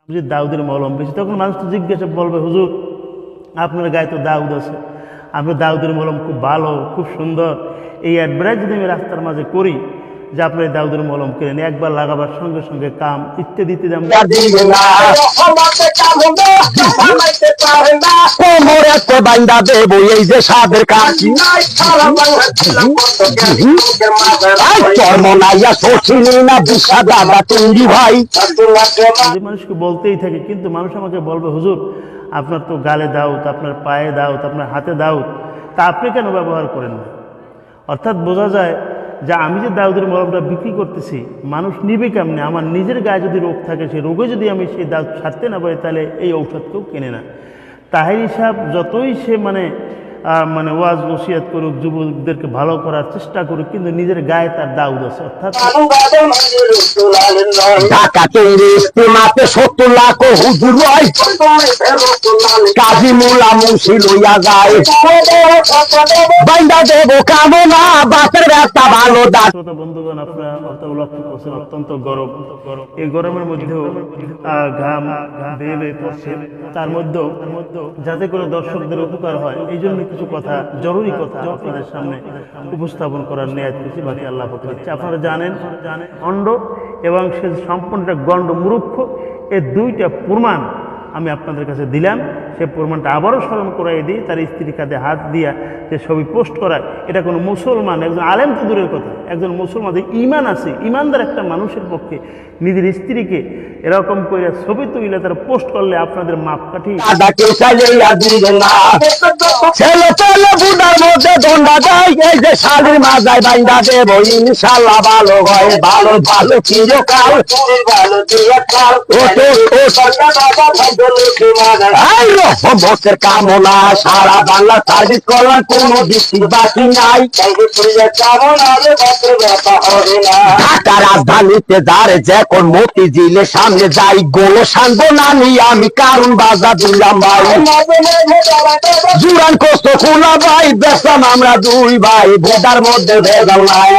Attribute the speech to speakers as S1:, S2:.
S1: যে দাউদের মলম বেশি, তখন মানুষ তো জিজ্ঞাসা বলবে, হুজুর আপনার গায়ে তো দাউদ আছে, আপনার দাউদের মলম খুব ভালো, খুব সুন্দর। এই অ্যাডভার্টাইজ যদি আমি রাস্তার মাঝে করি যে আপনার দাউদের মলম কিনেন, একবার লাগাবার সঙ্গে সঙ্গে কাম ইত্যাদি ইত্যাদি মানুষকে বলতেই থাকে, কিন্তু মানুষ আমাকে বলবে, হুজুর আপনার তো গালে দাউদ, আপনার পায়ে দাউদ, আপনার হাতে দাউদ, তা আপনি কেন ব্যবহার করেন না? অর্থাৎ বোঝা যায় যে আমি যে দাউদের মলমটা বিক্রি করতেছি, মানুষ নিবে কেমনে? আমার নিজের গায়ে যদি রোগ থাকে, সেই রোগে যদি আমি সেই দাউদ ছাড়তে না পারি, তাহলে এই ঔষধ কেউ কেনে না। তাহেরি সাহেব যতই সে মানে ওয়াজ নসিহত করুক, যুবকদেরকে ভালো করার চেষ্টা করুক, কিন্তু নিজের গায়ে তার দাউদ আছে। অর্থাৎ বন্ধুগণ, আপনারা লক্ষ্য করছেন অত্যন্ত গরম, এই গরমের মধ্যেও ঘাম বেয়ে পড়ছে, তার মধ্যেও যাতে করে দর্শকদের উপকার হয়, এই জন্য কিছু কথা, জরুরি কথা আপনাদের সামনে উপস্থাপন করার নিয়ত করছি। বাকি আল্লাহ পাক দিচ্ছে। আপনারা জানেন অন্ড এবং সে সম্পূর্ণ গণ্ড মূর্খ, এই দুইটা প্রমাণ আমি আপনাদের কাছে দিলাম। সে প্রমাণটা আবারও স্মরণ করাই দিই। তার স্ত্রীর কাঁধে হাত দিয়া যে ছবি পোস্ট করায়, এটা কোনো মুসলমান, একজন আলেম তো দূরের কথা, একজন মুসলমানদের ইমান আছে, ইমানদার একটা মানুষের পক্ষে নিজের স্ত্রীকে এরকম করে ছবি তুলে তারা পোস্ট করলে আপনাদের মাপকাঠি
S2: কামনা সারা বাংলা সার্ভিস করার কোন দৃষ্টি বাকি নাই। ঢাকা রাজধানীতে যারে যখন মতিঝিলের সামনে যাই, গোলো শানবো না নিয়ে আমি কারণ বাজার দিলাম ভাই, জুরান কষ্ট খোলা ভাই, বেসাম আমরা দুই ভাই, ভেদার মধ্যে ভেজাল নাই।